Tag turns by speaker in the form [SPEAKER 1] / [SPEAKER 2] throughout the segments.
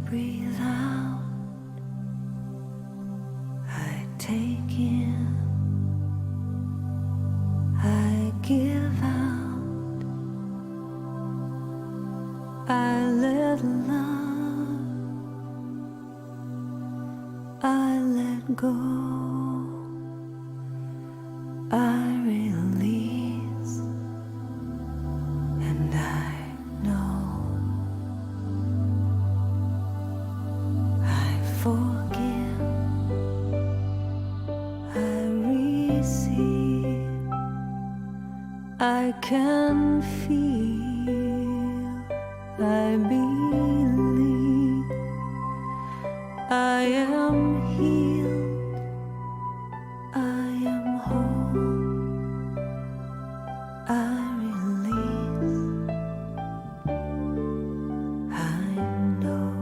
[SPEAKER 1] breathe out, I take in, I give out, I let love, I let go, I release, and I know. Forgive, I receive, I can feel, I believe, I am healed, I am whole, I release, I know.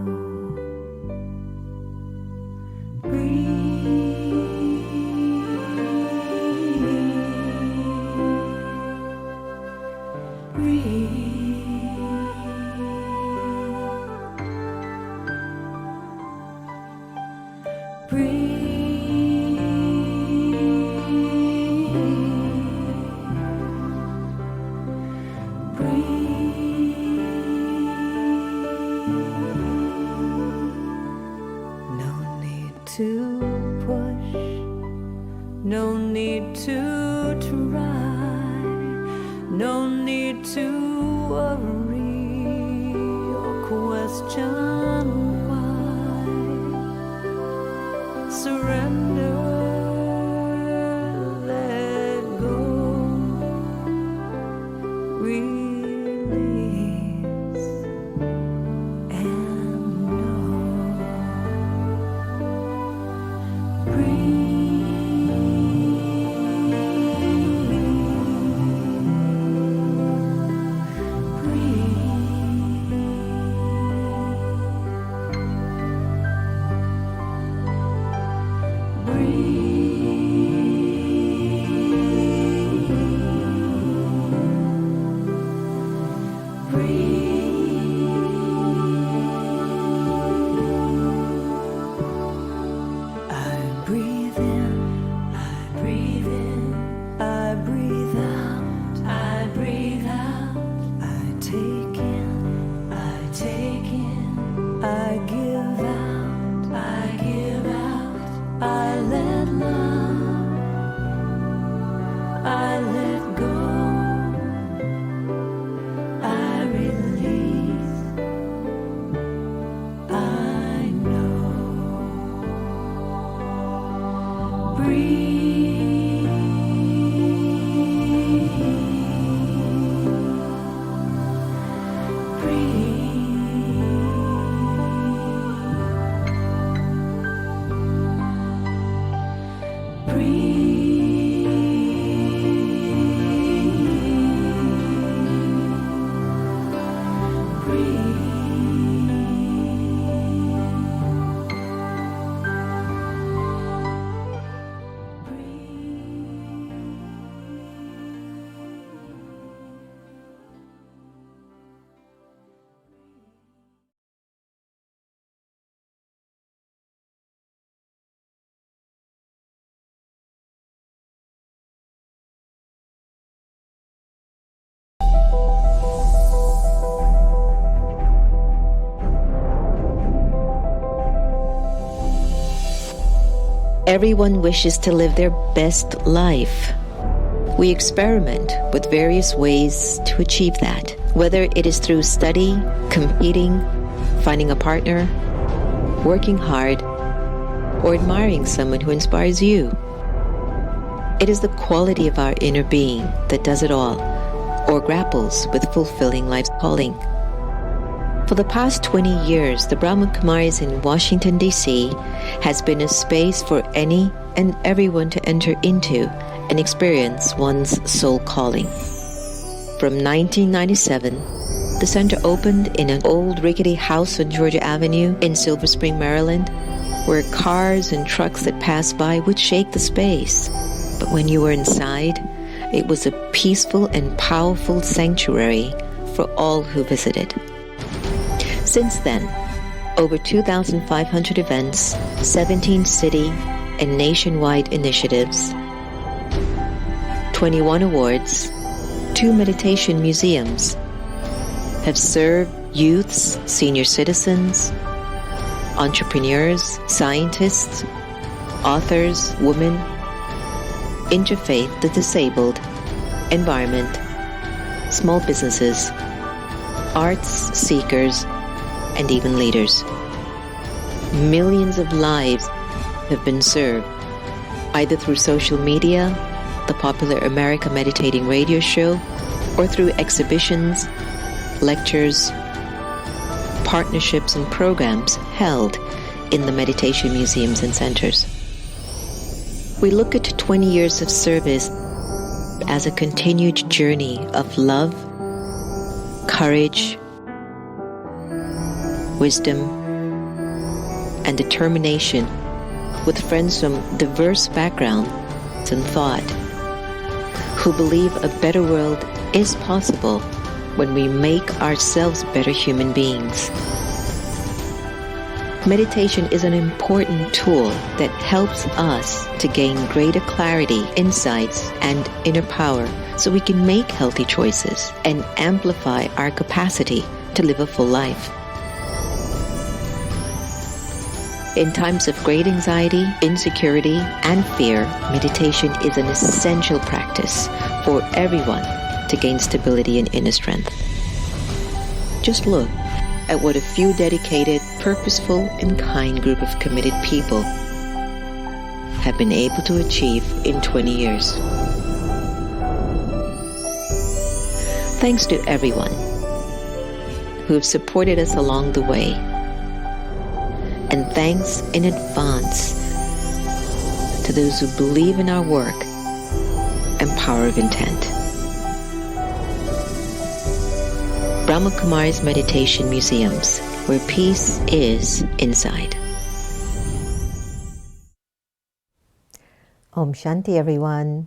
[SPEAKER 1] To push, no need to try, no need to worry or question why. Surrender, let go, release, and know.
[SPEAKER 2] Everyone wishes to live their best life. We experiment with various ways to achieve that, whether it is through study, competing, finding a partner, working hard, or admiring someone who inspires you. It is the quality of our inner being that does it all, or grapples with fulfilling life's calling. For the past 20 years, the Brahma Kumaris in Washington, D.C. has been a space for any and everyone to enter into and experience one's soul calling. From 1997, the center opened in an old rickety house on Georgia Avenue in Silver Spring, Maryland, where cars and trucks that passed by would shake the space. But when you were inside, it was a peaceful and powerful sanctuary for all who visited. Since then, Over 2,500 events, 17 city and nationwide initiatives, 21 awards, 2 meditation museums have served youths, senior citizens, entrepreneurs, scientists, authors, women, interfaith, the disabled, environment, small businesses, arts seekers, and even leaders. Millions of lives have been served, either through social media, the popular America Meditating radio show, or through exhibitions, lectures, partnerships, and programs held in the meditation museums and centers. We look at 20 years of service as a continued journey of love, courage, wisdom, and determination with friends from diverse backgrounds and thought who believe a better world is possible when we make ourselves better human beings. Meditation is an important tool that helps us to gain greater clarity, insights, and inner power so we can make healthy choices and amplify our capacity to live a full life. In times of great anxiety, insecurity, and fear, meditation is an essential practice for everyone to gain stability and inner strength. Just look at what a few dedicated, purposeful, and kind group of committed people have been able to achieve in 20 years. Thanks to everyone who have supported us along the way. And thanks in advance to those who believe in our work and power of intent. Brahma Kumaris Meditation Museums, where peace is inside.
[SPEAKER 3] Om Shanti, everyone.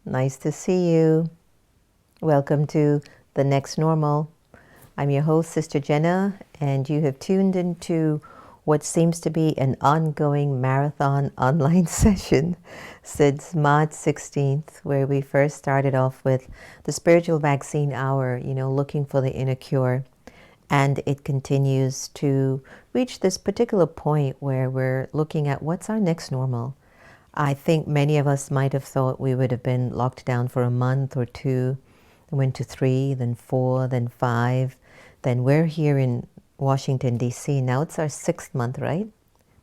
[SPEAKER 3] Nice to see you. Welcome to The Next Normal. I'm your host, Sister Jenna, and you have tuned into what seems to be an ongoing marathon online session since March 16th, where we first started off with the spiritual vaccine hour, looking for the inner cure. And it continues to reach this particular point where we're looking at what's our next normal. I think many of us might have thought we would have been locked down for a month or two, went to 3, then 4, then 5. Then we're here in Washington, D.C. Now it's our 6th month, right?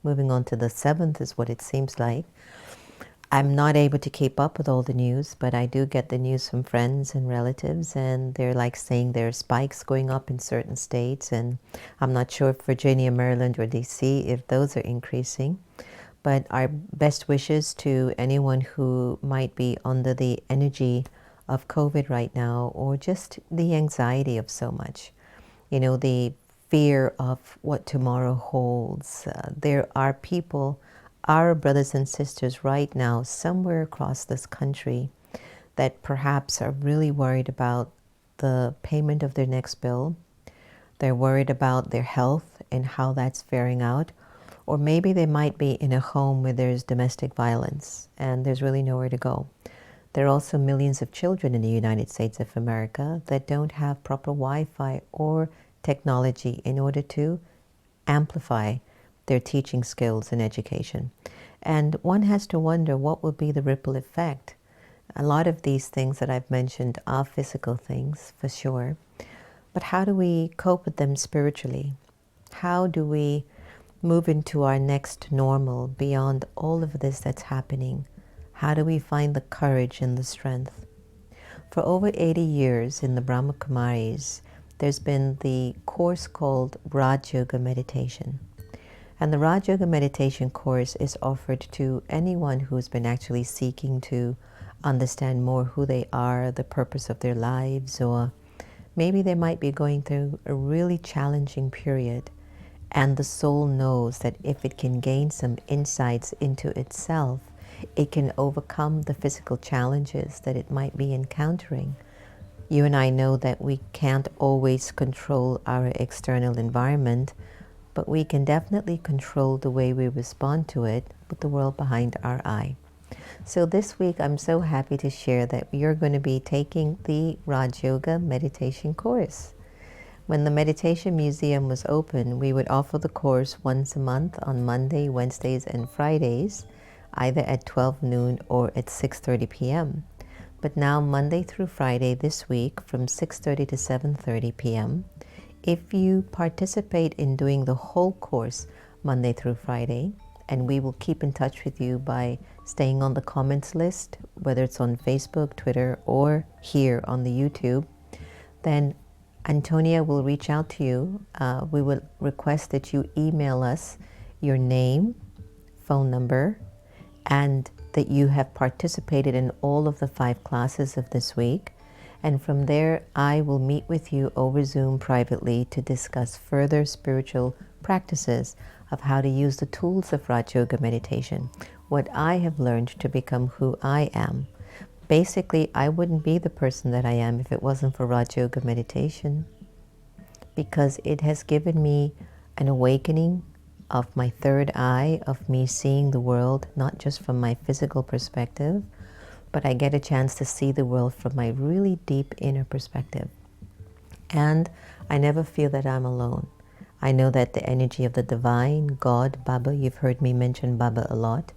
[SPEAKER 3] Moving on to the 7th is what it seems like. I'm not able to keep up with all the news, but I do get the news from friends and relatives, and they're like saying there are spikes going up in certain states, and I'm not sure if Virginia, Maryland, or D.C., if those are increasing. But our best wishes to anyone who might be under the energy of COVID right now, or just the anxiety of so much. The fear of what tomorrow holds. There are people, our brothers and sisters right now, somewhere across this country, that perhaps are really worried about the payment of their next bill. They're worried about their health and how that's faring out. Or maybe they might be in a home where there's domestic violence and there's really nowhere to go. There are also millions of children in the United States of America that don't have proper Wi-Fi or technology in order to amplify their teaching skills and education. And one has to wonder what will be the ripple effect. A lot of these things that I've mentioned are physical things, for sure. But how do we cope with them spiritually? How do we move into our next normal beyond all of this that's happening? How do we find the courage and the strength? For over 80 years in the Brahma Kumaris, there's been the course called Raj Yoga meditation. And the Raj Yoga meditation course is offered to anyone who's been actually seeking to understand more who they are, the purpose of their lives, or maybe they might be going through a really challenging period. And the soul knows that if it can gain some insights into itself, it can overcome the physical challenges that it might be encountering. You and I know that we can't always control our external environment, but we can definitely control the way we respond to it with the world behind our eye. So this week, I'm so happy to share that you're going to be taking the Raj Yoga meditation course. When the Meditation Museum was open, we would offer the course once a month on Monday, Wednesdays, and Fridays, either at 12 noon or at 6:30 p.m. But now, Monday through Friday this week, from 6:30 to 7:30 p.m., if you participate in doing the whole course Monday through Friday, and we will keep in touch with you by staying on the comments list, whether it's on Facebook, Twitter, or here on the YouTube, then Antonia will reach out to you. We will request that you email us your name, phone number, and that you have participated in all of the 5 classes of this week. And from there, I will meet with you over Zoom privately to discuss further spiritual practices of how to use the tools of Raj Yoga meditation, what I have learned to become who I am. Basically, I wouldn't be the person that I am if it wasn't for Raj Yoga meditation, because it has given me an awakening of my third eye, of me seeing the world not just from my physical perspective, but I get a chance to see the world from my really deep inner perspective. And I never feel that I'm alone. I know that the energy of the divine, God, Baba, you've heard me mention Baba a lot,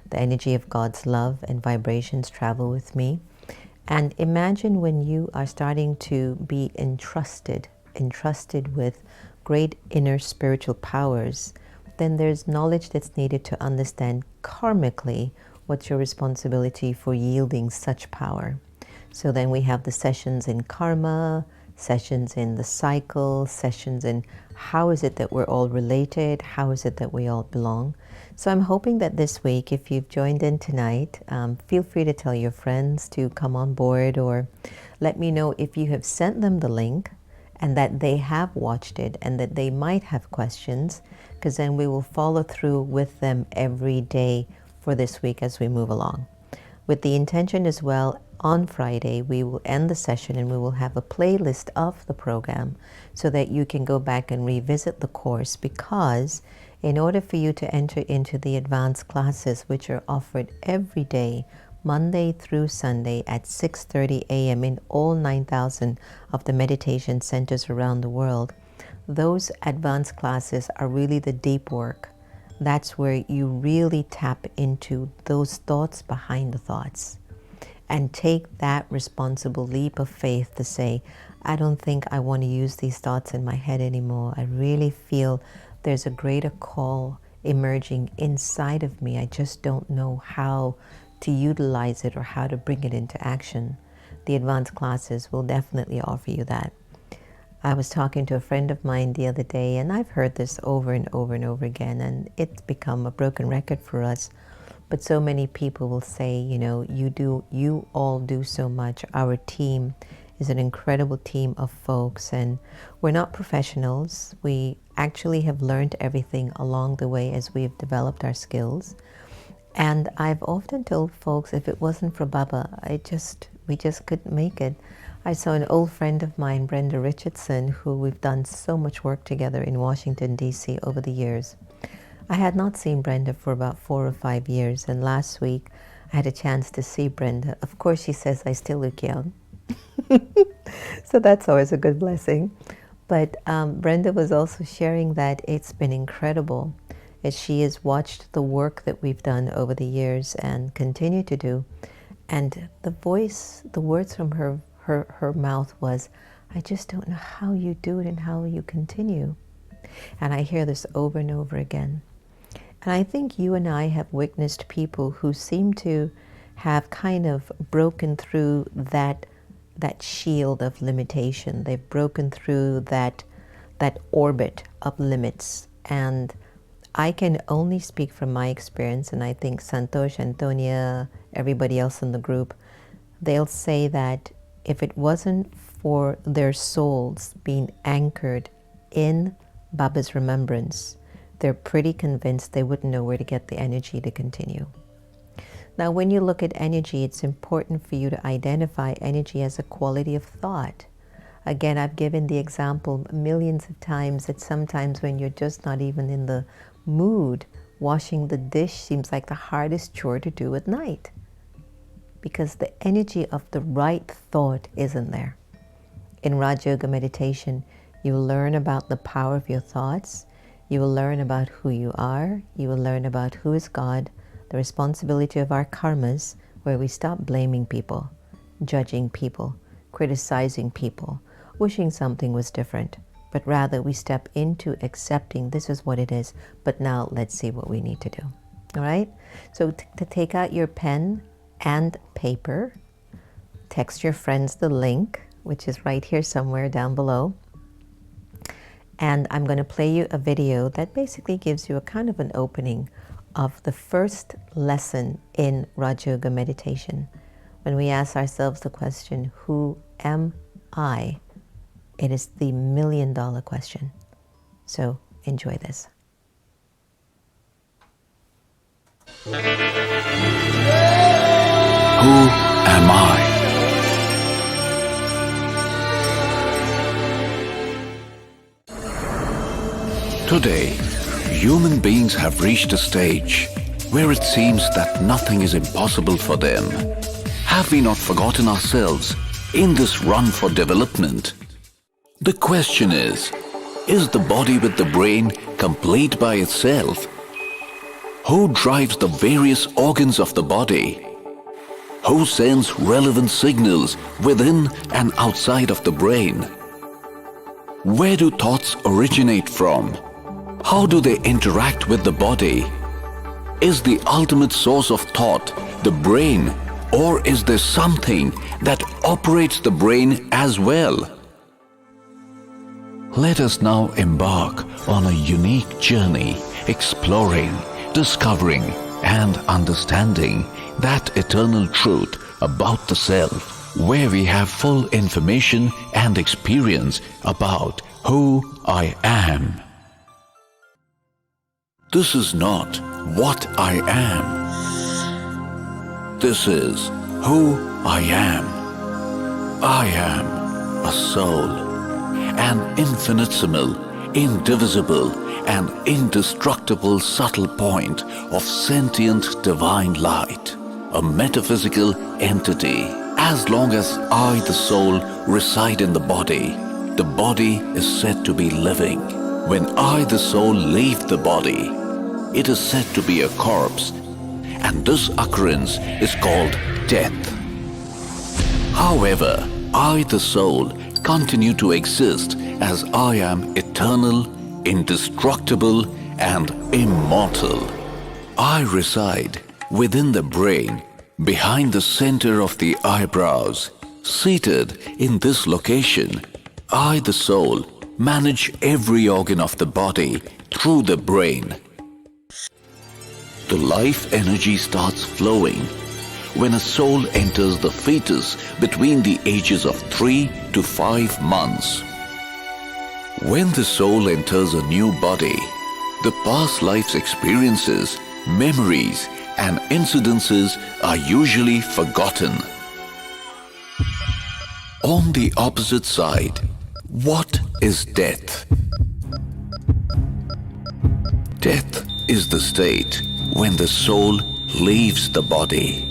[SPEAKER 3] the energy of God's love and vibrations travel with me. And imagine when you are starting to be entrusted with great inner spiritual powers, then there's knowledge that's needed to understand karmically what's your responsibility for yielding such power. So then we have the sessions in karma, sessions in the cycle, sessions in how is it that we're all related, how is it that we all belong. So I'm hoping that this week, if you've joined in tonight, feel free to tell your friends to come on board, or let me know if you have sent them the link and that they have watched it and that they might have questions, because then we will follow through with them every day for this week as we move along. With the intention as well, on Friday, we will end the session and we will have a playlist of the program so that you can go back and revisit the course, because in order for you to enter into the advanced classes, which are offered every day, Monday through Sunday at 6:30 a.m. in all 9,000 of the meditation centers around the world, those advanced classes are really the deep work. That's where you really tap into those thoughts behind the thoughts and take that responsible leap of faith to say, I don't think I want to use these thoughts in my head anymore. I really feel there's a greater call emerging inside of me. I just don't know how to utilize it or how to bring it into action. The advanced classes will definitely offer you that. I was talking to a friend of mine the other day, and I've heard this over and over and over again, and it's become a broken record for us. But so many people will say, you all do so much. Our team is an incredible team of folks, and we're not professionals. We actually have learned everything along the way as we've developed our skills. And I've often told folks, if it wasn't for Baba, we just couldn't make it. I saw an old friend of mine, Brenda Richardson, who we've done so much work together in Washington, D.C. over the years. I had not seen Brenda for about 4 or 5 years, and last week I had a chance to see Brenda. Of course, she says I still look young. So that's always a good blessing. But Brenda was also sharing that it's been incredible as she has watched the work that we've done over the years and continue to do. And the words from her mouth was, I just don't know how you do it and how you continue. And I hear this over and over again. And I think you and I have witnessed people who seem to have kind of broken through that shield of limitation. They've broken through that orbit of limits. And I can only speak from my experience, and I think Santosh, Antonia, everybody else in the group, they'll say that if it wasn't for their souls being anchored in Baba's remembrance, they're pretty convinced they wouldn't know where to get the energy to continue. Now, when you look at energy, it's important for you to identify energy as a quality of thought, Again, I've given the example millions of times that sometimes when you're just not even in the mood, washing the dish seems like the hardest chore to do at night, because the energy of the right thought isn't there. In Raj Yoga meditation, you will learn about the power of your thoughts. You will learn about who you are. You will learn about who is God, the responsibility of our karmas, where we stop blaming people, judging people, criticizing people, wishing something was different, but rather we step into accepting this is what it is, but now let's see what we need to do. All right? So to take out your pen and paper, text your friends the link, which is right here somewhere down below. And I'm going to play you a video that basically gives you a kind of an opening of the first lesson in Raj Yoga meditation. When we ask ourselves the question, who am I? It is the million-dollar question. So enjoy this.
[SPEAKER 4] Who am I? Today, human beings have reached a stage where it seems that nothing is impossible for them. Have we not forgotten ourselves in this run for development? The question is the body with the brain complete by itself? Who drives the various organs of the body? Who sends relevant signals within and outside of the brain? Where do thoughts originate from? How do they interact with the body? Is the ultimate source of thought the brain, or is there something that operates the brain as well? Let us now embark on a unique journey, exploring, discovering, and understanding that eternal truth about the self, where we have full information and experience about who I am. This is not what I am. This is who I am. I am a soul, an infinitesimal, indivisible, and indestructible subtle point of sentient divine light, a metaphysical entity. As long as I, the soul, reside in the body is said to be living. When I, the soul, leave the body, it is said to be a corpse, and this occurrence is called death. However, I, the soul, continue to exist as I am eternal, indestructible, and immortal. I reside within the brain, behind the center of the eyebrows. Seated in this location, I, the soul, manage every organ of the body through the brain. The life energy starts flowing when a soul enters the fetus between the ages of 3 to 5 months. When the soul enters a new body, the past life's experiences, memories, and incidences are usually forgotten. On the opposite side, what is death? Death is the state when the soul leaves the body.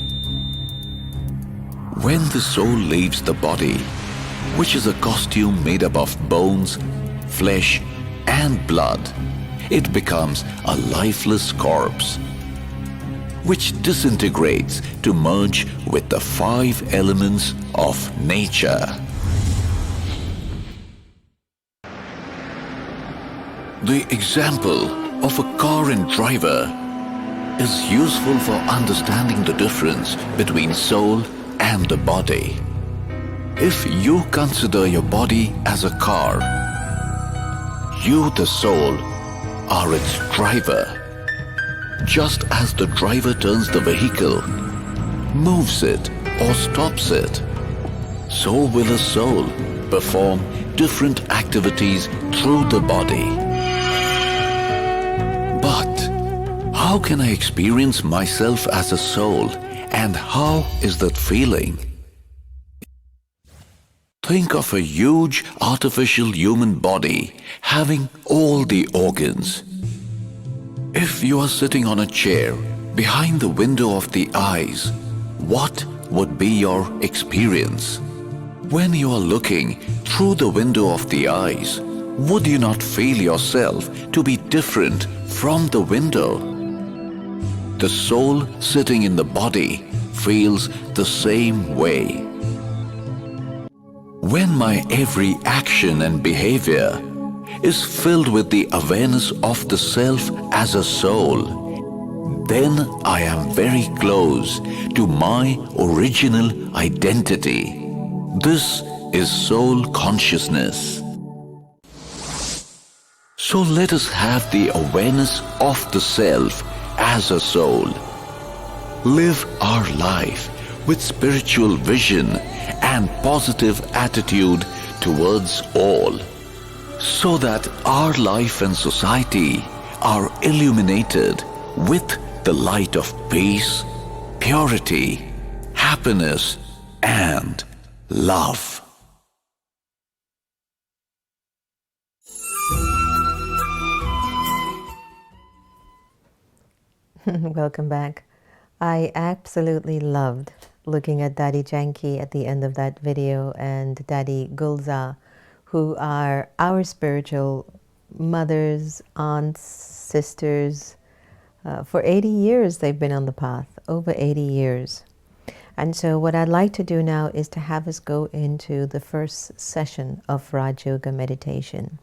[SPEAKER 4] When the soul leaves the body, which is a costume made up of bones, flesh, and blood, it becomes a lifeless corpse, which disintegrates to merge with the 5 elements of nature. The example of a car and driver is useful for understanding the difference between soul and the body. If you consider your body as a car, you, the soul, are its driver. Just as the driver turns the vehicle, moves it or stops it, so will a soul perform different activities through the body. But how can I experience myself as a soul, and how is that feeling? Think of a huge artificial human body having all the organs. If you are sitting on a chair behind the window of the eyes, what would be your experience? When you are looking through the window of the eyes, would you not feel yourself to be different from the window? The soul sitting in the body feels the same way. When my every action and behavior is filled with the awareness of the self as a soul, then I am very close to my original identity. This is soul consciousness. So let us have the awareness of the self as a soul. Live our life with spiritual vision and positive attitude towards all, so that our life and society are illuminated with the light of peace, purity, happiness, and love.
[SPEAKER 3] Welcome back. I absolutely loved looking at Daddy Janki at the end of that video and Daddy Gulza, who are our spiritual mothers, aunts, sisters. For 80 years they've been on the path, over 80 years. And so what I'd like to do now is to have us go into the first session of Raj Yoga meditation.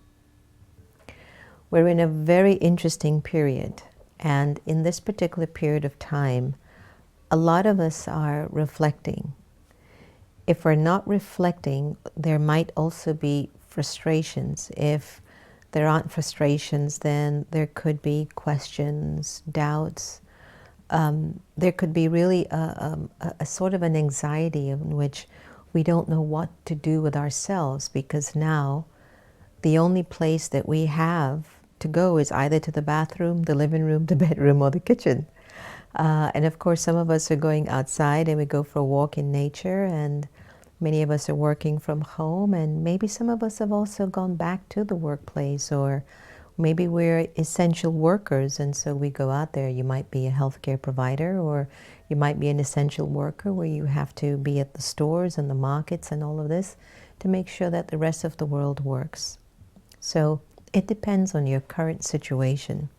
[SPEAKER 3] We're in a very interesting period. And in this particular period of time, a lot of us are reflecting. If we're not reflecting, there might also be frustrations. If there aren't frustrations, then there could be questions, doubts. There could be really a sort of an anxiety in which we don't know what to do with ourselves, because now the only place that we have to go is either to the bathroom, the living room, the bedroom, or the kitchen. And of course, some of us are going outside and we go for a walk in nature, and many of us are working from home, and maybe some of us have also gone back to the workplace, or maybe we're essential workers and so we go out there. You might be a healthcare provider, or you might be an essential worker where you have to be at the stores and the markets and all of this to make sure that the rest of the world works. So it depends on your current situation.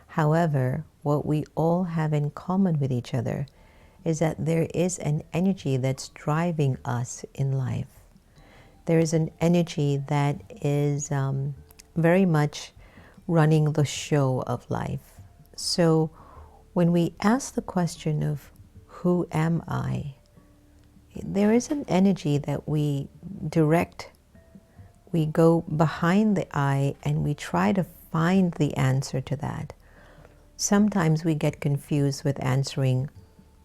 [SPEAKER 3] However, what we all have in common with each other is that there is an energy that's driving us in life. There is an energy that is very much running the show of life. So when we ask the question of who am I, there is an energy that we direct. We go behind the I and we try to find the answer to that. Sometimes we get confused with answering,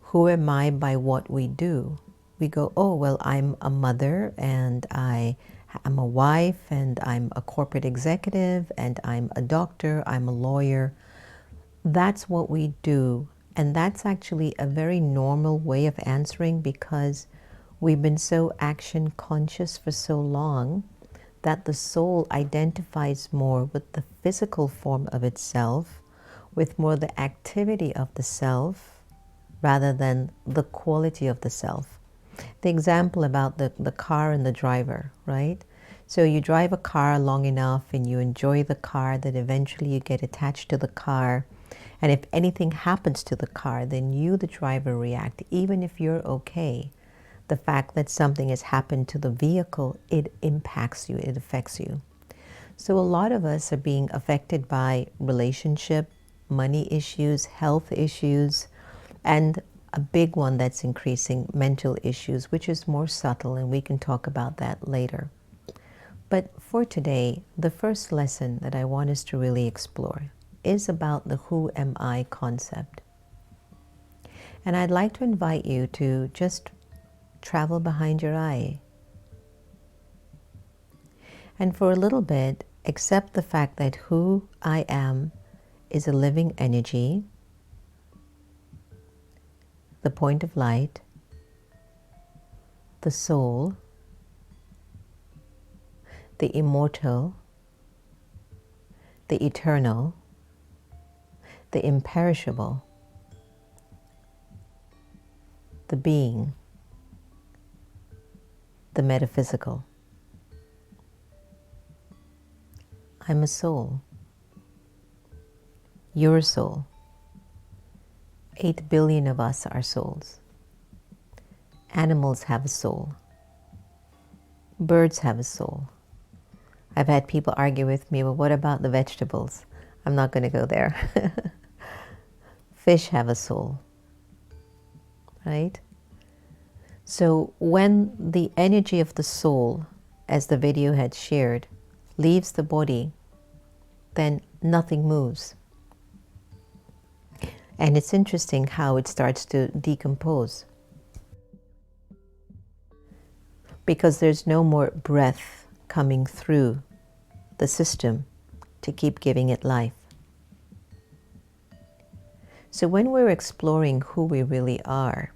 [SPEAKER 3] who am I, by what we do. We go, oh, well, I'm a mother, and I'm a wife, and I'm a corporate executive, and I'm a doctor, I'm a lawyer. That's what we do. And that's actually a very normal way of answering, because we've been so action conscious for so long that the soul identifies more with the physical form of itself, with more the activity of the self, rather than the quality of the self. The example about the car and the driver, right? So you drive a car long enough and you enjoy the car, that eventually you get attached to the car. And if anything happens to the car, then you, the driver, react. Even if you're okay, the fact that something has happened to the vehicle, it impacts you, it affects you. So a lot of us are being affected by relationship, money issues, health issues, and a big one that's increasing, mental issues, which is more subtle, and we can talk about that later. But for today, the first lesson that I want us to really explore is about the who am I concept. And I'd like to invite you to just travel behind your eye. And for a little bit, accept the fact that who I am is a living energy, the point of light, the soul, the immortal, the eternal, the imperishable, the being, the metaphysical. I'm a soul. You're a soul. 8 billion of us are souls. Animals have a soul. Birds have a soul. I've had people argue with me, well, what about the vegetables? I'm not going to go there. Fish have a soul, right? So when the energy of the soul, as the video had shared, leaves the body, then nothing moves. And it's interesting how it starts to decompose. Because there's no more breath coming through the system to keep giving it life. So when we're exploring who we really are,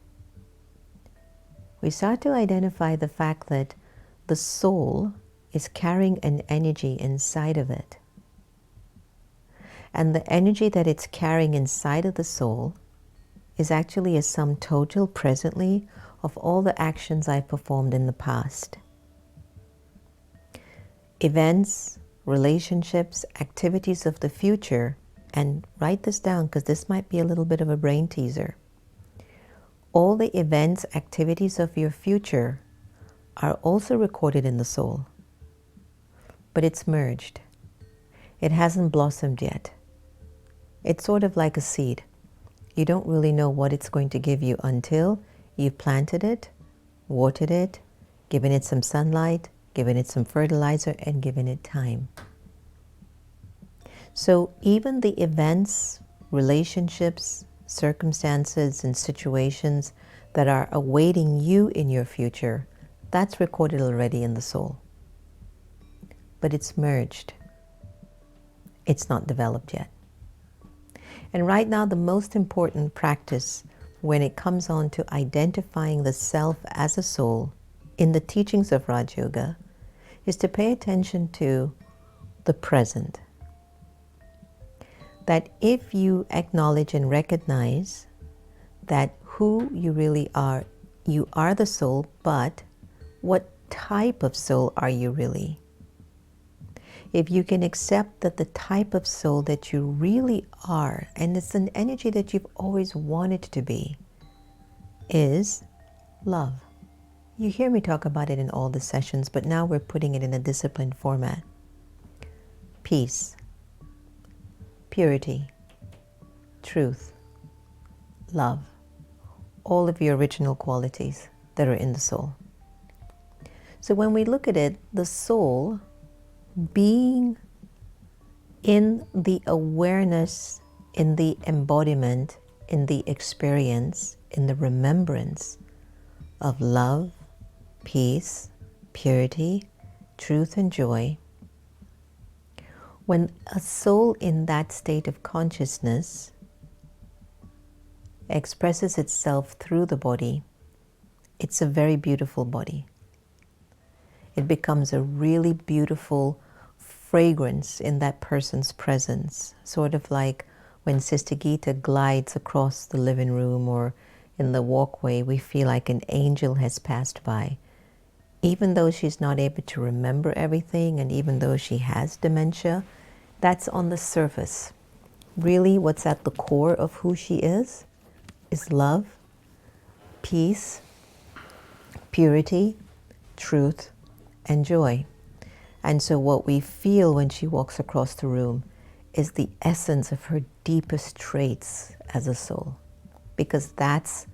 [SPEAKER 3] we start to identify the fact that the soul is carrying an energy inside of it. And the energy that it's carrying inside of the soul is actually a sum total presently of all the actions I've performed in the past. Events, relationships, activities of the future, and write this down because this might be a little bit of a brain teaser. All the events, activities of your future are also recorded in the soul, but it's merged. It hasn't blossomed yet. It's sort of like a seed. You don't really know what it's going to give you until you've planted it, watered it, given it some sunlight, given it some fertilizer, and given it time. So even the events, relationships, circumstances, and situations that are awaiting you in your future, that's recorded already in the soul. But it's merged. It's not developed yet. And right now, the most important practice when it comes on to identifying the self as a soul in the teachings of Raj Yoga is to pay attention to the present. That if you acknowledge and recognize that who you really are, you are the soul, but what type of soul are you really? If you can accept that the type of soul that you really are, and it's an energy that you've always wanted to be, is love. You hear me talk about it in all the sessions, but now we're putting it in a disciplined format. Peace, purity, truth, love, all of your original qualities that are in the soul. So when we look at it, the soul being in the awareness, in the embodiment, in the experience, in the remembrance of love, peace, purity, truth, and joy. When a soul in that state of consciousness expresses itself through the body, it's a very beautiful body. It becomes a really beautiful fragrance in that person's presence, sort of like when Sister Gita glides across the living room or in the walkway, we feel like an angel has passed by. Even though she's not able to remember everything, and even though she has dementia, that's on the surface. Really, what's at the core of who she is love, peace, purity, truth, and joy. And so what we feel when she walks across the room is the essence of her deepest traits as a soul, because that's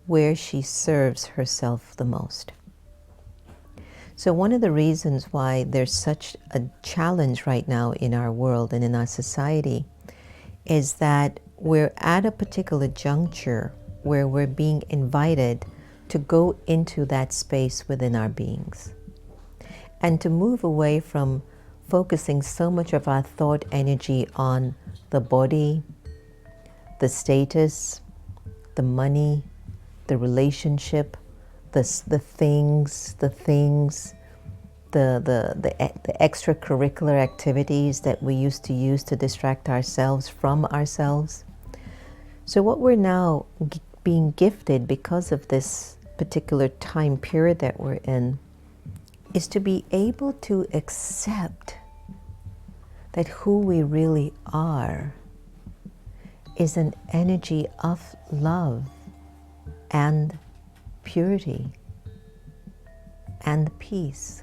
[SPEAKER 3] where she serves herself the most. So one of the reasons why there's such a challenge right now in our world and in our society is that we're at a particular juncture where we're being invited to go into that space within our beings and to move away from focusing so much of our thought energy on the body, the status, the money, the relationship, the things, the extracurricular activities that we used to use to distract ourselves from ourselves. So what we're now being gifted because of this particular time period that we're in is to be able to accept that who we really are is an energy of love and purity and peace.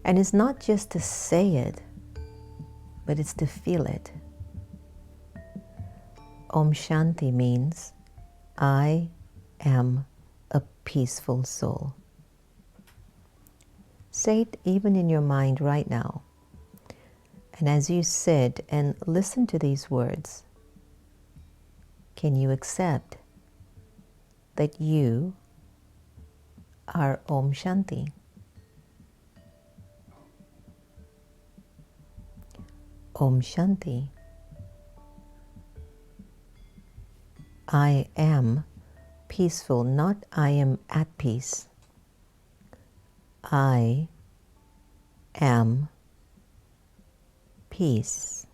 [SPEAKER 3] And it's not just to say it, but it's to feel it. Om Shanti means I am a peaceful soul. Say it even in your mind right now. And as you sit and listen to these words, can you accept that you are Om Shanti? Om Shanti. I am peaceful, not I am at peace. I am peace.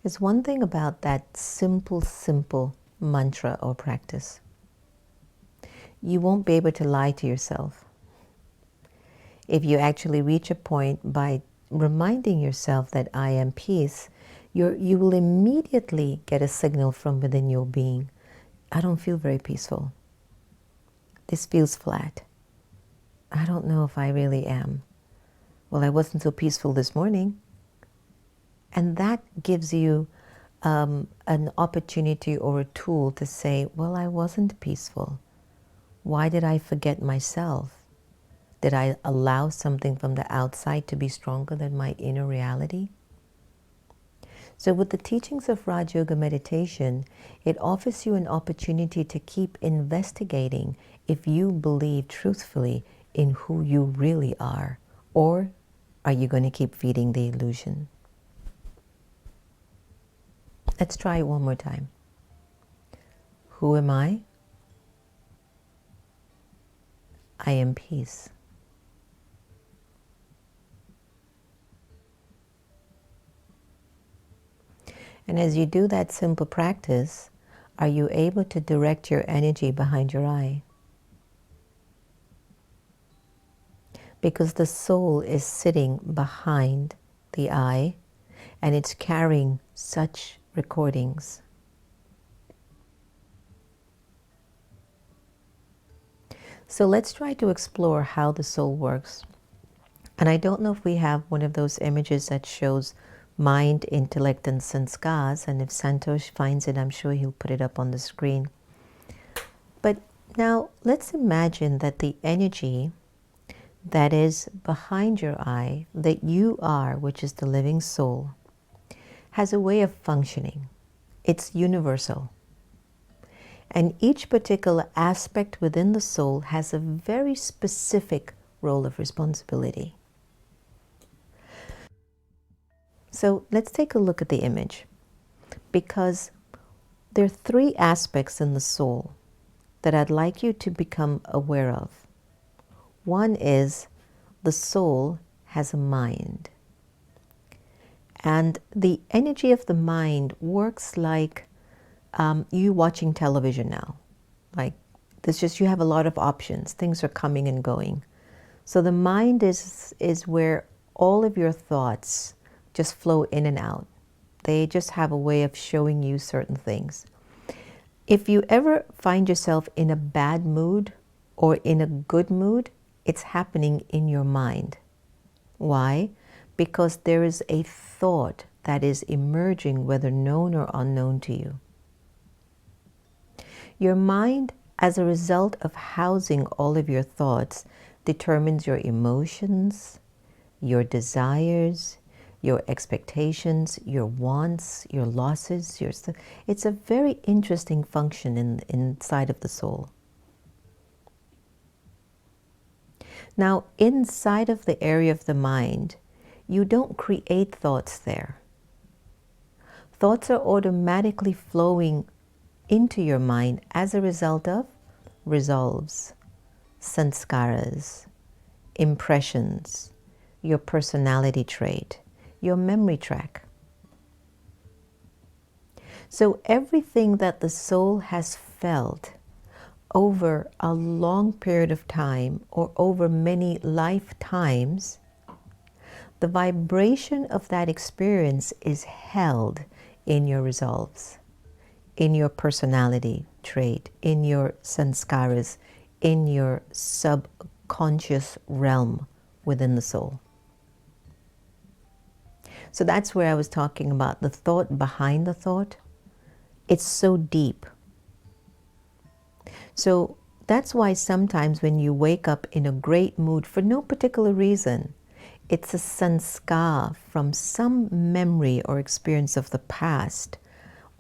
[SPEAKER 3] There's one thing about that simple mantra or practice. You won't be able to lie to yourself. If you actually reach a point by reminding yourself that I am peace, you will immediately get a signal from within your being. I don't feel very peaceful. This feels flat. I don't know if I really am. Well, I wasn't so peaceful this morning. And that gives you an opportunity or a tool to say, well, I wasn't peaceful. Why did I forget myself? Did I allow something from the outside to be stronger than my inner reality? So with the teachings of Raj Yoga meditation, it offers you an opportunity to keep investigating if you believe truthfully in who you really are, or are you going to keep feeding the illusion? Let's try it one more time. Who am I? I am peace. And as you do that simple practice, are you able to direct your energy behind your eye? Because the soul is sitting behind the eye and it's carrying such recordings. So let's try to explore how the soul works. And I don't know if we have one of those images that shows mind, intellect, and sanskars, and if Santosh finds it, I'm sure he'll put it up on the screen. But now let's imagine that the energy that is behind your eye, that you are, which is the living soul, has a way of functioning. It's universal. And each particular aspect within the soul has a very specific role of responsibility. So let's take a look at the image, because there are three aspects in the soul that I'd like you to become aware of. One is the soul has a mind. And the energy of the mind works like you watching television now. Like there's just, you have a lot of options. Things are coming and going. So the mind is where all of your thoughts just flow in and out. They just have a way of showing you certain things. If you ever find yourself in a bad mood or in a good mood, it's happening in your mind. Why? Because there is a thought that is emerging, whether known or unknown to you. Your mind, as a result of housing all of your thoughts, determines your emotions, your desires, your expectations, your wants, your losses. It's a very interesting function inside of the soul. Now, inside of the area of the mind, you don't create thoughts there. Thoughts are automatically flowing into your mind as a result of resolves, sanskaras, impressions, your personality trait, your memory track. So everything that the soul has felt over a long period of time or over many lifetimes, the vibration of that experience is held in your resolves, in your personality trait, in your sanskaras, in your subconscious realm within the soul. So that's where I was talking about the thought behind the thought. It's so deep. So that's why sometimes when you wake up in a great mood for no particular reason, it's a sanskar from some memory or experience of the past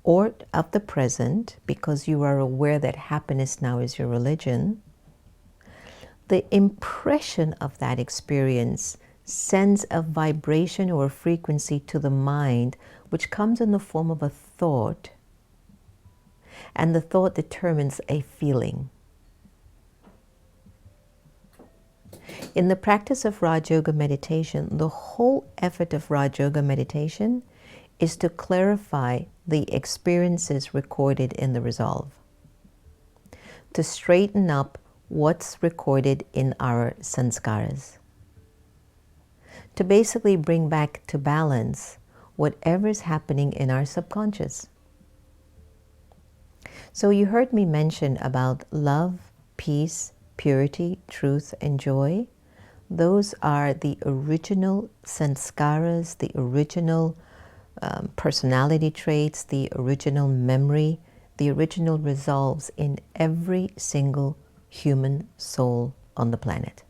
[SPEAKER 3] or of the present, because you are aware that happiness now is your religion. The impression of that experience sends a vibration or a frequency to the mind, which comes in the form of a thought, and the thought determines a feeling. In the practice of Raj Yoga meditation, the whole effort of Raj Yoga meditation is to clarify the experiences recorded in the resolve, to straighten up what's recorded in our sanskaras, to basically bring back to balance whatever is happening in our subconscious. So you heard me mention about love, peace, purity, truth, and joy. Those are the original sanskaras, the original personality traits, the original memory, the original resolves in every single human soul on the planet.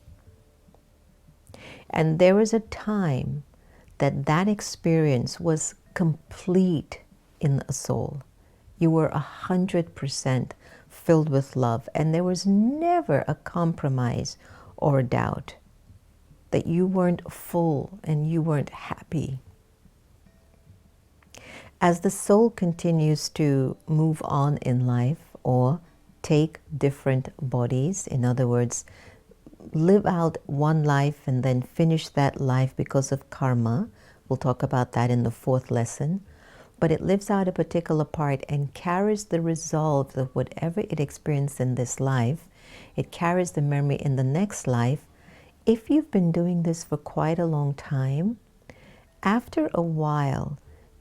[SPEAKER 3] And there was a time that that experience was complete in a soul. You were 100% filled with love, and there was never a compromise or a doubt that you weren't full and you weren't happy. As the soul continues to move on in life or take different bodies, in other words, live out one life and then finish that life because of karma. We'll talk about that in the 4th lesson. But it lives out a particular part and carries the resolve of whatever it experienced in this life. It carries the memory in the next life. If you've been doing this for quite a long time, after a while,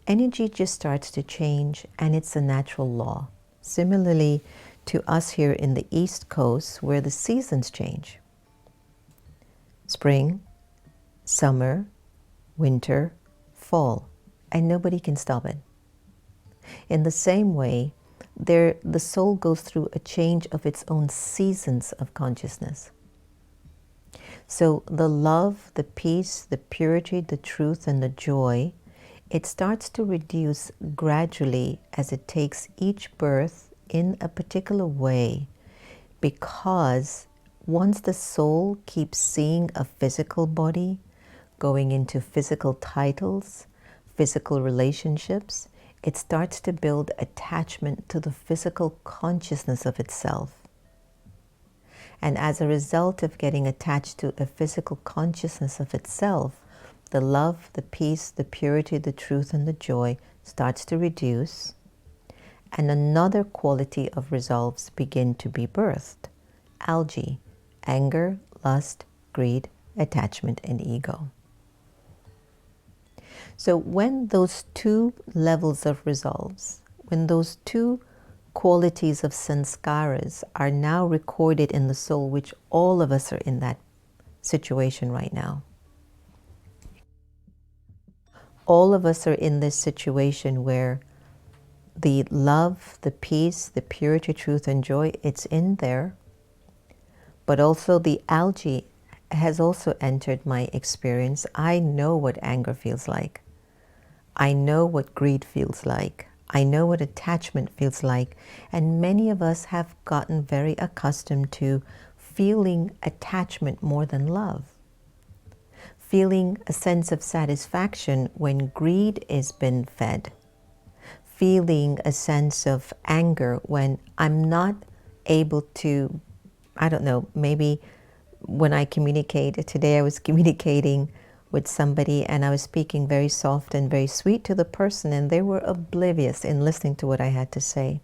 [SPEAKER 3] energy just starts to change, and it's a natural law. Similarly to us here in the East Coast, where the seasons change. Spring, summer, winter, fall, and nobody can stop it. In the same way, the soul goes through a change of its own seasons of consciousness. So the love, the peace, the purity, the truth, and the joy, it starts to reduce gradually as it takes each birth in a particular way, because once the soul keeps seeing a physical body, going into physical titles, physical relationships, it starts to build attachment to the physical consciousness of itself. And as a result of getting attached to a physical consciousness of itself, the love, the peace, the purity, the truth, and the joy starts to reduce, and another quality of resolves begin to be birthed. Algae, anger, lust, greed, attachment, and ego. So when those two levels of resolves, when those two qualities of sanskaras are now recorded in the soul, which all of us are in that situation right now. All of us are in this situation where the love, the peace, the purity, truth, and joy, it's in there. But also the algae has also entered my experience. I know what anger feels like. I know what greed feels like. I know what attachment feels like. And many of us have gotten very accustomed to feeling attachment more than love. Feeling a sense of satisfaction when greed is been fed. feeling a sense of anger when I'm not able to, I don't know, maybe when I communicate, today I was communicating with somebody and I was speaking very soft and very sweet to the person, and they were oblivious in listening to what I had to say.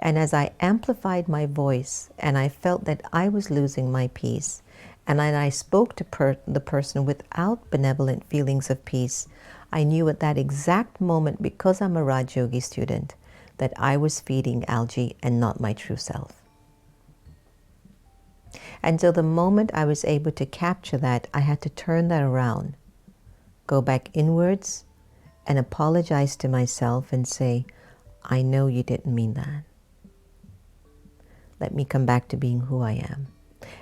[SPEAKER 3] And as I amplified my voice and I felt that I was losing my peace, and then I spoke to the person without benevolent feelings of peace, I knew at that exact moment, because I'm a Raj Yogi student, that I was feeding algae and not my true self. And so the moment I was able to capture that, I had to turn that around, go back inwards and apologize to myself and say, I know you didn't mean that. Let me come back to being who I am.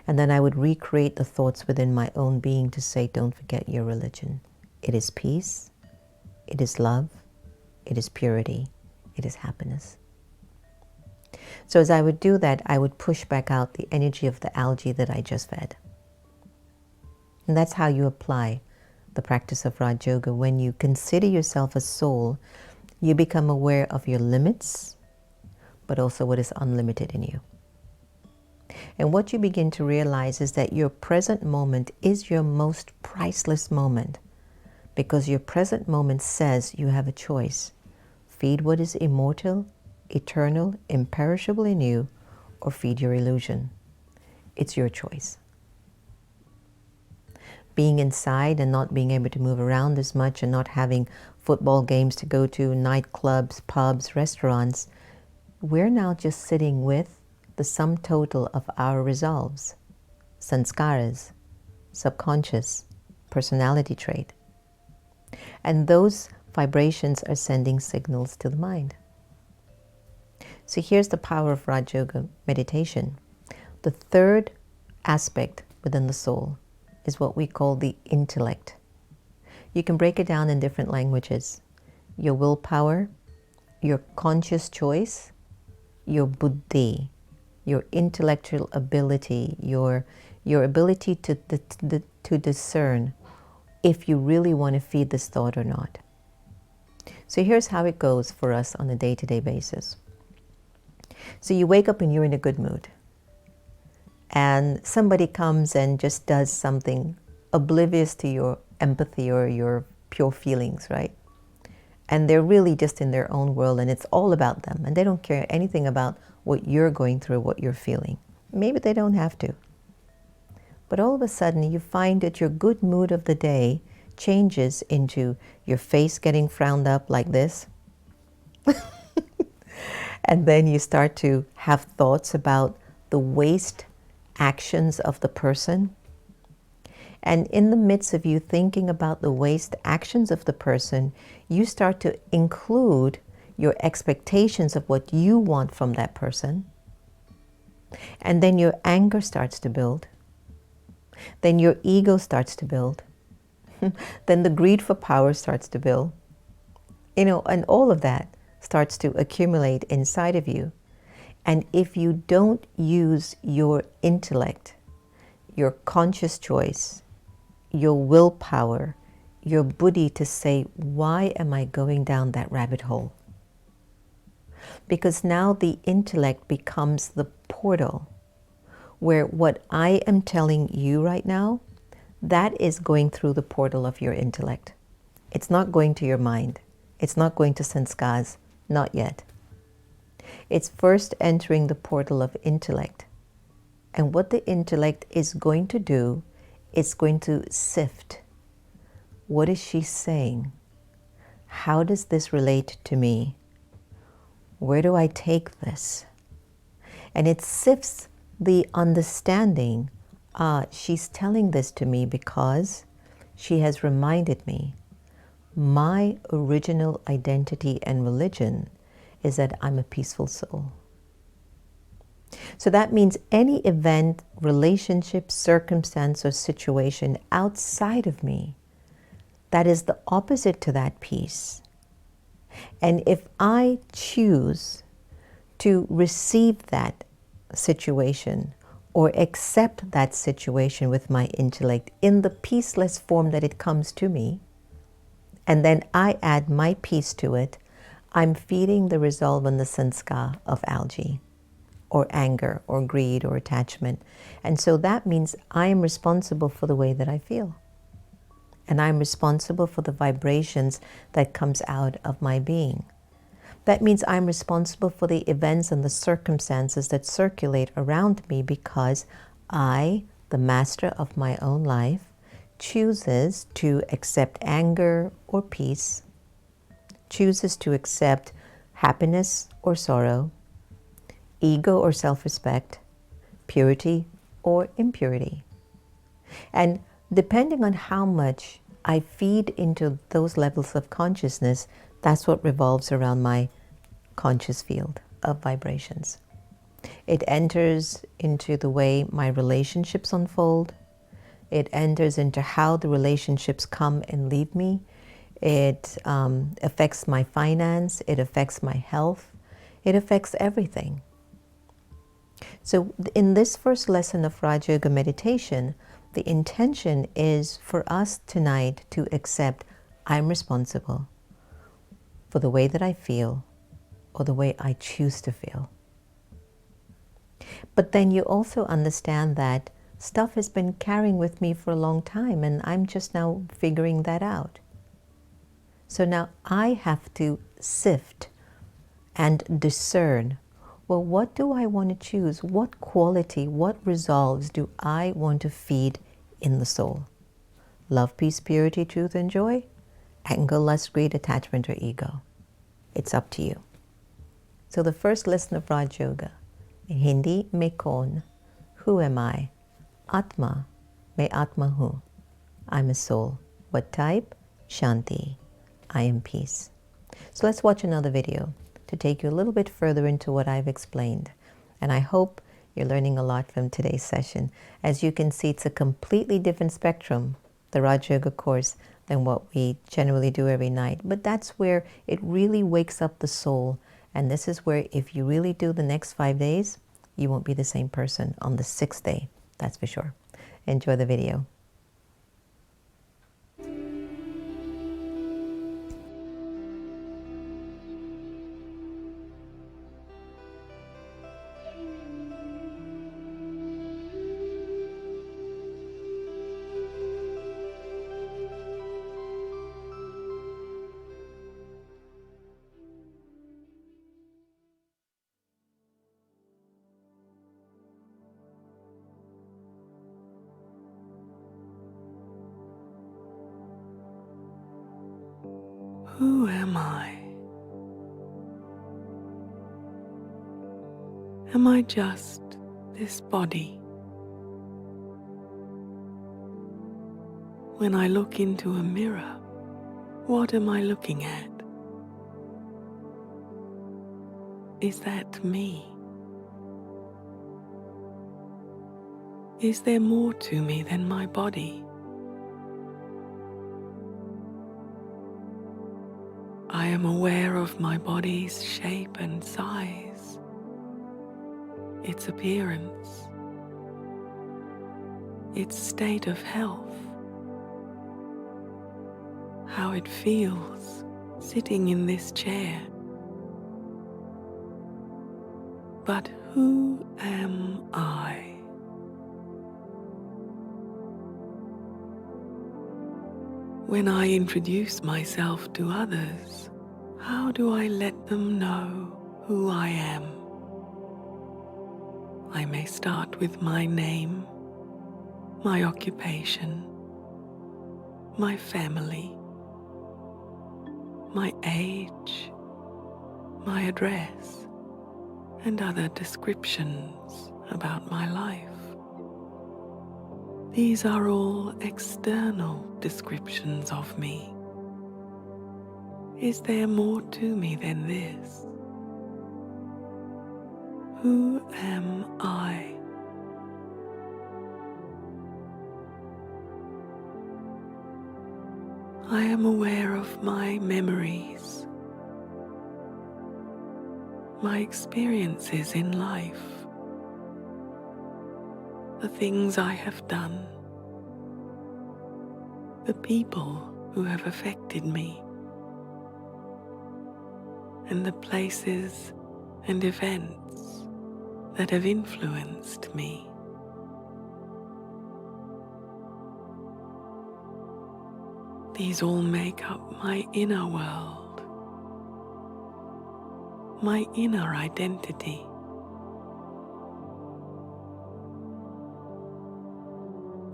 [SPEAKER 3] And then I would recreate the thoughts within my own being to say, don't forget your religion. It is peace, it is love, it is purity, it is happiness. So as I would do that, I would push back out the energy of the algae that I just fed. And that's how you apply the practice of Raj Yoga. When you consider yourself a soul, you become aware of your limits, but also what is unlimited in you. And what you begin to realize is that your present moment is your most priceless moment, because your present moment says you have a choice. Feed what is immortal, eternal, imperishable in you, or feed your illusion. It's your choice. Being inside and not being able to move around as much and not having football games to go to, nightclubs, pubs, restaurants, we're now just sitting with the sum total of our resolves, sanskaras, subconscious, personality trait. And those vibrations are sending signals to the mind. So here's the power of Raj Yoga meditation. The third aspect within the soul is what we call the intellect. You can break it down in different languages. Your willpower, your conscious choice, your buddhi, your intellectual ability, your ability to discern if you really want to feed this thought or not. So here's how it goes for us on a day-to-day basis. So you wake up and you're in a good mood, and somebody comes and just does something oblivious to your empathy or your pure feelings, right? And they're really just in their own world, and it's all about them, and they don't care anything about what you're going through, what you're feeling. Maybe they don't have to. But all of a sudden you find that your good mood of the day changes into your face getting frowned up like this. And then you start to have thoughts about the waste actions of the person. And in the midst of you thinking about the waste actions of the person, you start to include your expectations of what you want from that person. And then your anger starts to build. Then your ego starts to build. Then the greed for power starts to build. And all of that starts to accumulate inside of you. And if you don't use your intellect, your conscious choice, your willpower, your buddhi to say, why am I going down that rabbit hole? Because now the intellect becomes the portal where what I am telling you right now, that is going through the portal of your intellect. It's not going to your mind. It's not going to sanskars, not yet. It's first entering the portal of intellect. And what the intellect is going to do, it's going to sift. What is she saying? How does this relate to me? Where do I take this? And it sifts the understanding. She's telling this to me because she has reminded me my original identity and religion is that I'm a peaceful soul. So that means any event, relationship, circumstance, or situation outside of me that is the opposite to that peace. And if I choose to receive that situation or accept that situation with my intellect in the peaceless form that it comes to me, and then I add my peace to it, I'm feeding the resolve and the sanskar of algae, or anger, or greed, or attachment. And so that means I am responsible for the way that I feel. And I'm responsible for the vibrations that comes out of my being. That means I'm responsible for the events and the circumstances that circulate around me, because I, the master of my own life, chooses to accept anger or peace, chooses to accept happiness or sorrow, ego or self-respect, purity or impurity. And depending on how much I feed into those levels of consciousness, that's what revolves around my conscious field of vibrations. It enters into the way my relationships unfold. It enters into how the relationships come and leave me. It affects my finance. It affects my health. It affects everything. So in this first lesson of Raj Yoga meditation, the intention is for us tonight to accept I'm responsible for the way that I feel or the way I choose to feel. But then you also understand that stuff has been carrying with me for a long time, and I'm just now figuring that out. So now I have to sift and discern, well, what do I want to choose? What quality, what resolves do I want to feed in the soul? Love, peace, purity, truth, and joy? Anger, lust, greed, attachment, or ego? It's up to you. So the first lesson of Raj Yoga, in Hindi, मैं कौन? Who am I? Atma, मैं आत्मा हूँ. I'm a soul. What type? Shanti. I am peace. So let's watch another video to take you a little bit further into what I've explained. And I hope you're learning a lot from today's session. As you can see, it's a completely different spectrum, the Raj Yoga course, than what we generally do every night. But that's where it really wakes up the soul. And this is where, if you really do the next 5 days, you won't be the same person on the 6th day. That's for sure. Enjoy the video.
[SPEAKER 1] Who am I? Am I just this body? When I look into a mirror, what am I looking at? Is that me? Is there more to me than my body? I am aware of my body's shape and size, its appearance, its state of health, how it feels sitting in this chair. But who am I? When I introduce myself to others, how do I let them know who I am? I may start with my name, my occupation, my family, my age, my address, and other descriptions about my life. These are all external descriptions of me. Is there more to me than this? Who am I? I am aware of my memories, my experiences in life, the things I have done, the people who have affected me, and the places and events that have influenced me. These all make up my inner world, my inner identity.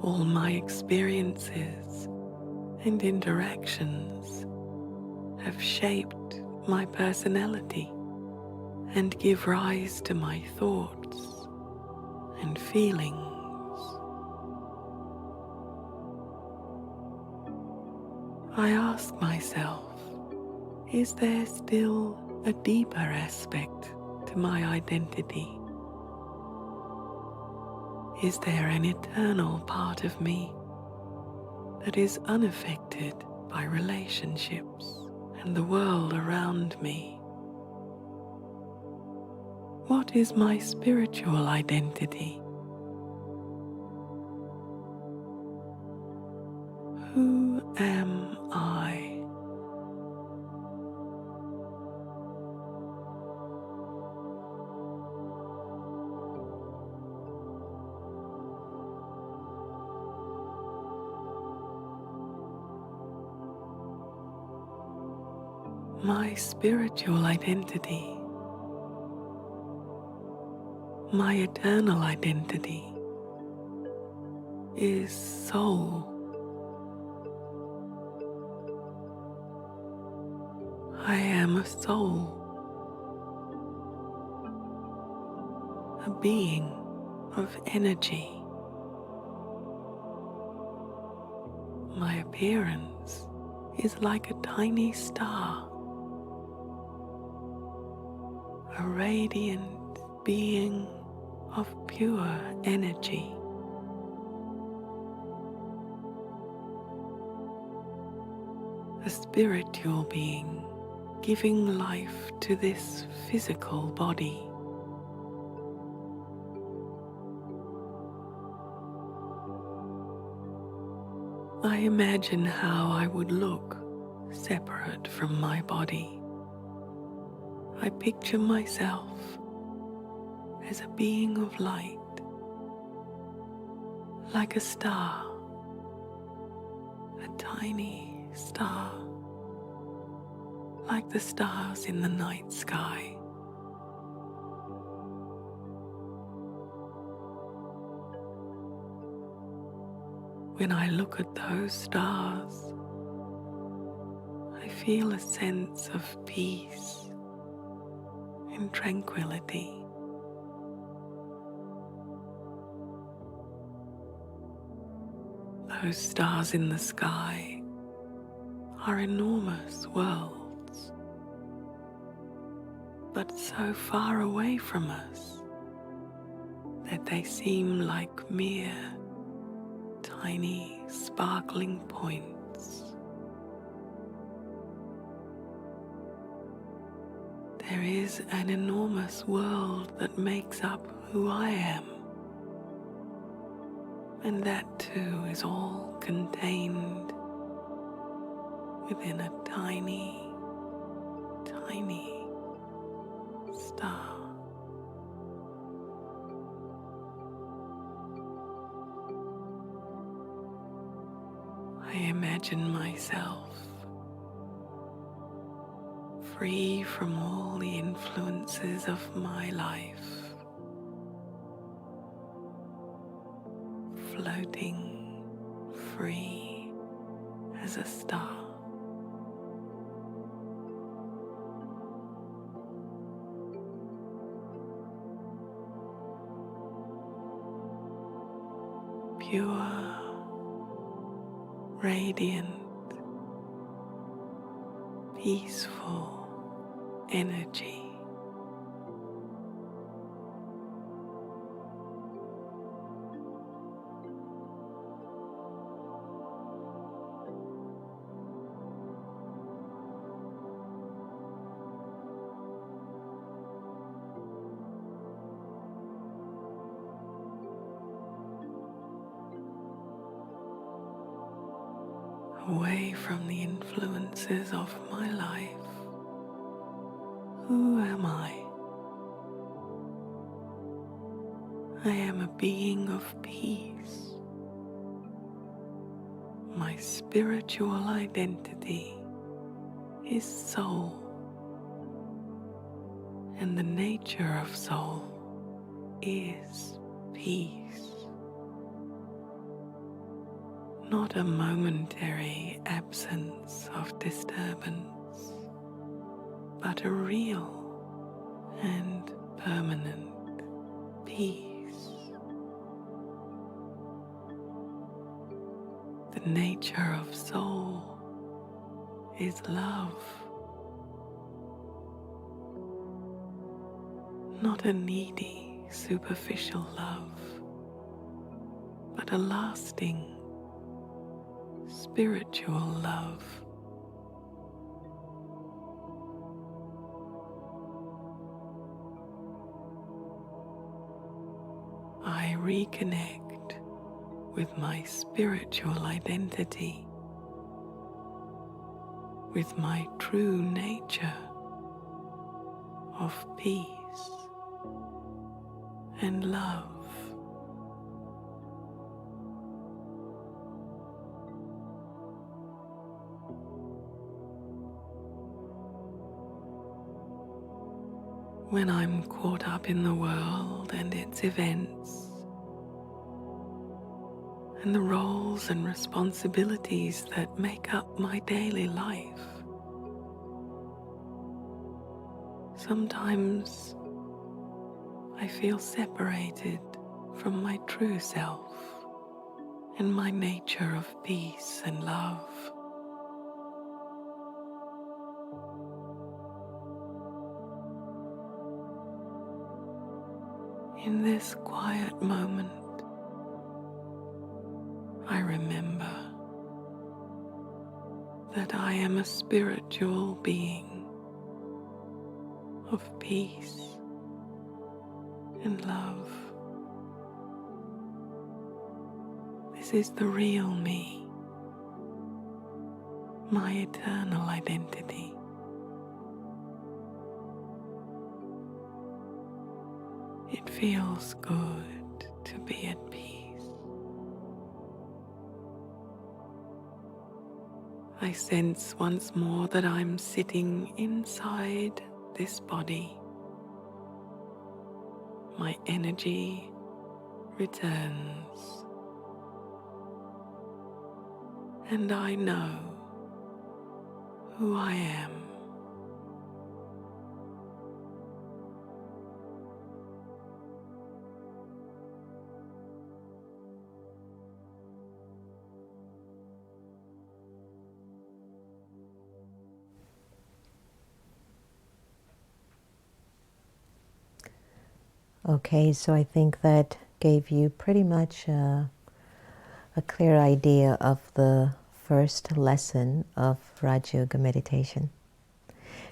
[SPEAKER 1] All my experiences and interactions have shaped my personality and give rise to my thoughts and feelings. I ask myself, is there still a deeper aspect to my identity? Is there an eternal part of me that is unaffected by relationships and the world around me? What is my spiritual identity? Who am I? My spiritual identity, my eternal identity, is soul. I am a soul, a being of energy. My appearance is like a tiny star, a radiant being of pure energy. A spiritual being giving life to this physical body. I imagine how I would look separate from my body. I picture myself as a being of light, like a star, a tiny star, like the stars in the night sky. When I look at those stars, I feel a sense of peace and tranquility. Those stars in the sky are enormous worlds, but so far away from us that they seem like mere tiny sparkling points. There is an enormous world that makes up who I am, and that too is all contained within a tiny, tiny star. I imagine myself free from all the influences of my life, floating free as a star. Pure, radiant, peaceful energy. Away from the influences of my life, Who am I? I am a being of peace. My spiritual identity is soul, and the nature of soul is peace. Not a momentary absence of disturbance, but a real and permanent peace. The nature of soul is love, not a needy, superficial love, but a lasting, spiritual love. I reconnect with my spiritual identity, with my true nature of peace and love. When I'm caught up in the world and its events, and the roles and responsibilities that make up my daily life, sometimes I feel separated from my true self and my nature of peace and love. In this quiet moment, I remember that I am a spiritual being of peace and love. This is the real me, my eternal identity. It feels good to be at peace. I sense once more that I'm sitting inside this body. My energy returns, and I know who I am.
[SPEAKER 3] Okay, so I think that gave you pretty much a clear idea of the first lesson of Raj Yoga meditation.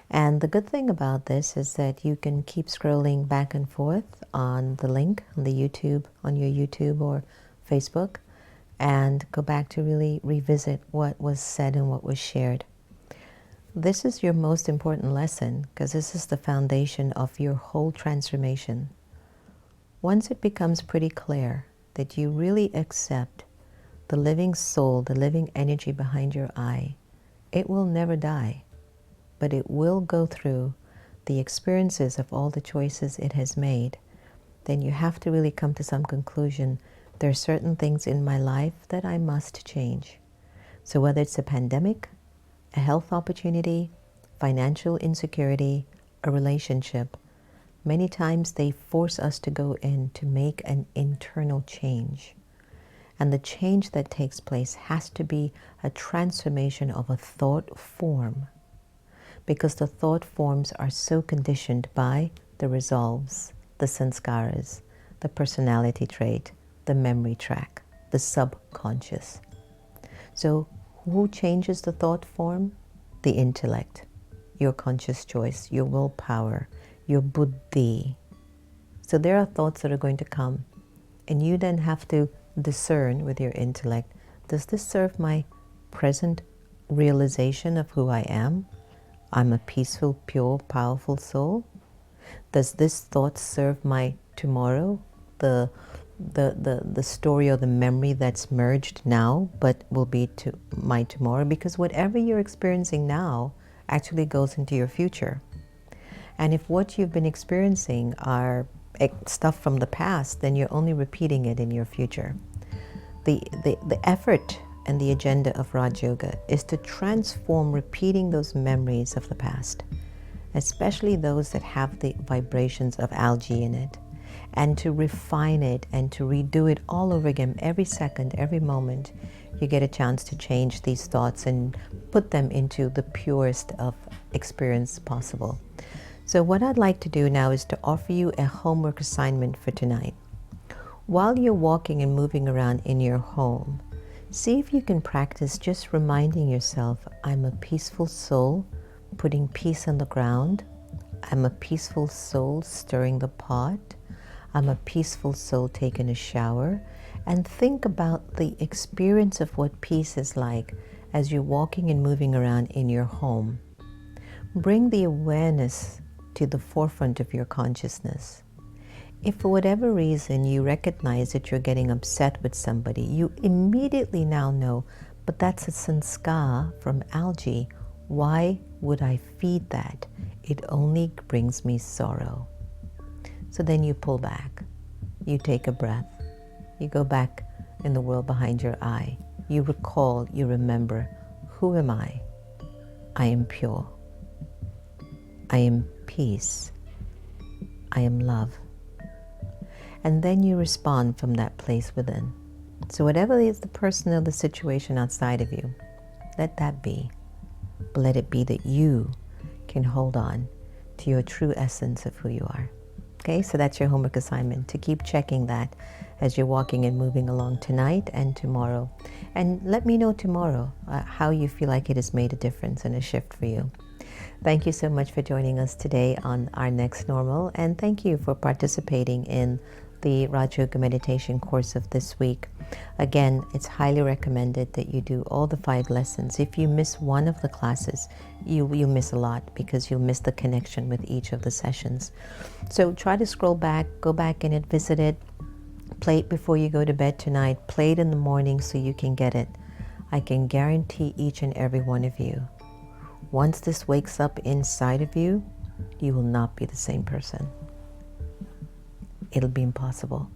[SPEAKER 3] And the good thing about this is that you can keep scrolling back and forth on the link on the YouTube, on your YouTube or Facebook, and go back to really revisit what was said and what was shared. This is your most important lesson because this is the foundation of your whole transformation. Once it becomes pretty clear that you really accept the living soul, the living energy behind your eye, it will never die, but it will go through the experiences of all the choices it has made. Then you have to really come to some conclusion. There are certain things in my life that I must change. So whether it's a pandemic, a health opportunity, financial insecurity, a relationship, many times they force us to go in to make an internal change. And the change that takes place has to be a transformation of a thought form, because the thought forms are so conditioned by the resolves, the sanskaras, the personality trait, the memory track, the subconscious. So who changes the thought form? The intellect, your conscious choice, your willpower, your buddhi. So there are thoughts that are going to come, and you then have to discern with your intellect, does this serve my present realization of who I am? I'm a peaceful, pure, powerful soul? Does this thought serve my tomorrow? The story or the memory that's merged now, but will be to my tomorrow? Because whatever you're experiencing now actually goes into your future. And if what you've been experiencing are stuff from the past, then you're only repeating it in your future. The effort and the agenda of Raj Yoga is to transform repeating those memories of the past, especially those that have the vibrations of algae in it, and to refine it and to redo it all over again every second, every moment. You get a chance to change these thoughts and put them into the purest of experience possible. So what I'd like to do now is to offer you a homework assignment for tonight. While you're walking and moving around in your home, see if you can practice just reminding yourself, I'm a peaceful soul, putting peace on the ground. I'm a peaceful soul, stirring the pot. I'm a peaceful soul, taking a shower. And think about the experience of what peace is like as you're walking and moving around in your home. Bring the awareness to the forefront of your consciousness. If for whatever reason you recognize that you're getting upset with somebody, you immediately now know, but that's a sanskar from algae. Why would I feed that? It only brings me sorrow. So then you pull back, you take a breath, you go back in the world behind your eye, you recall, you remember, who am I? I am pure. I am peace. I am love. And then you respond from that place within. So whatever is the person or the situation outside of you, let that be. But let it be that you can hold on to your true essence of who you are. Okay, so that's your homework assignment, to keep checking that as you're walking and moving along tonight and tomorrow. And let me know tomorrow how you feel like it has made a difference and a shift for you. Thank you so much for joining us today on Our Next Normal, and thank you for participating in the Raj Yoga meditation course of this week. Again, it's highly recommended that you do all the 5 lessons. If you miss one of the classes, you miss a lot, because you'll miss the connection with each of the sessions. So try to scroll back, go back in it, visit it, play it before you go to bed tonight, play it in the morning so you can get it. I can guarantee each and every one of you, once this wakes up inside of you, you will not be the same person. It'll be impossible.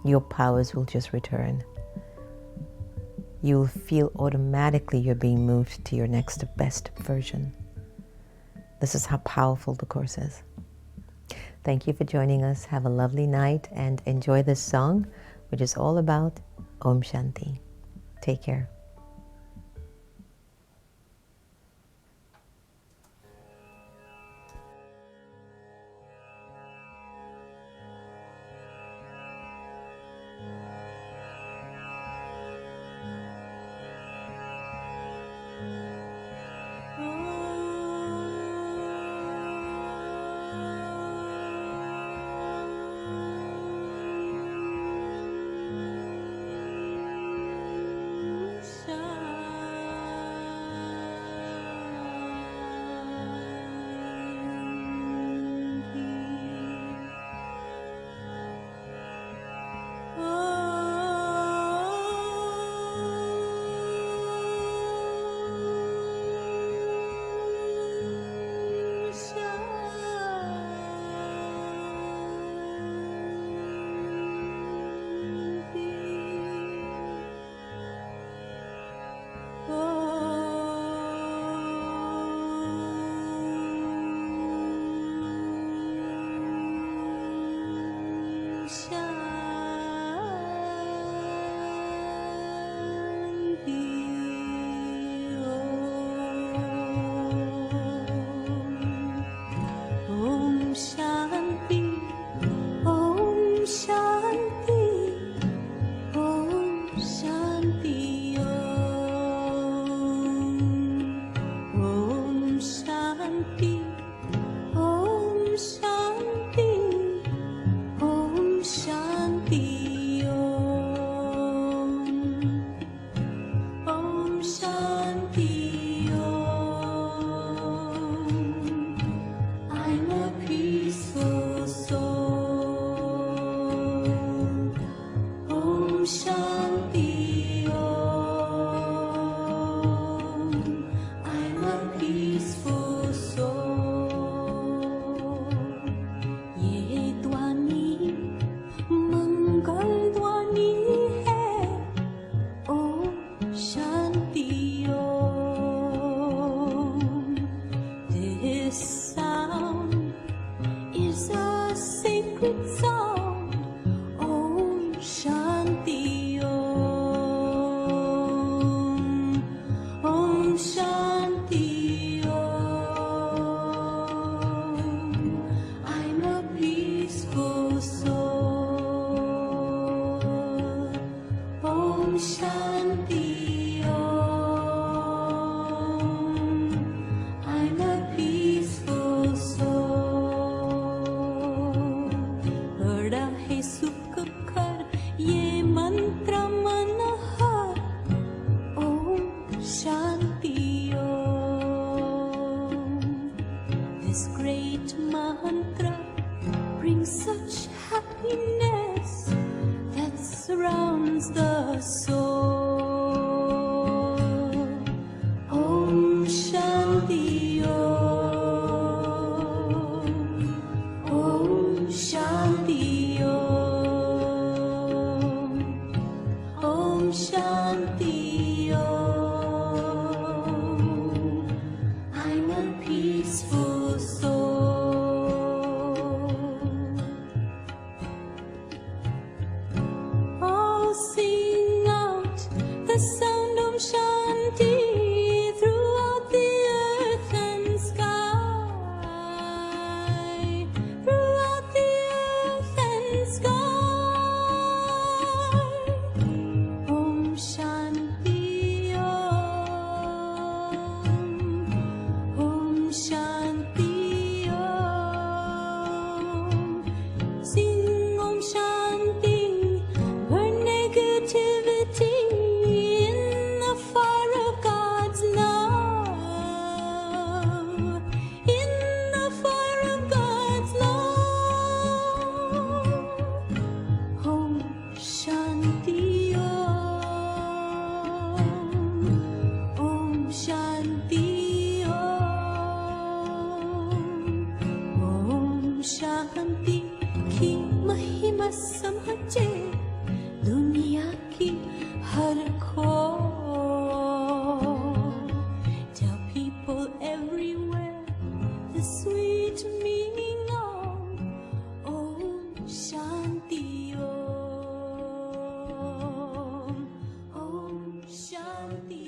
[SPEAKER 3] Your powers will just return. You'll feel automatically you're being moved to your next best version. This is how powerful the course is. Thank you for joining us. Have a lovely night and enjoy this song, which is all about Om Shanti. Take care.
[SPEAKER 5] Shanti Om. I'm a peaceful soul. Oh, sing out the sound of Shanti throughout the earth and sky. Throughout the earth and sky. Om Shanti Om. Om Shanti Om. Sing Om Shanti, burn negativity in the fire of God's love. In the fire of God's love. Om Shanti Om. Om Shanti Om. Om Shanti की महिमा समझे दुनिया की हर खोर. Tell people everywhere the sweet meaning of Om Shanti Om. Om Shanti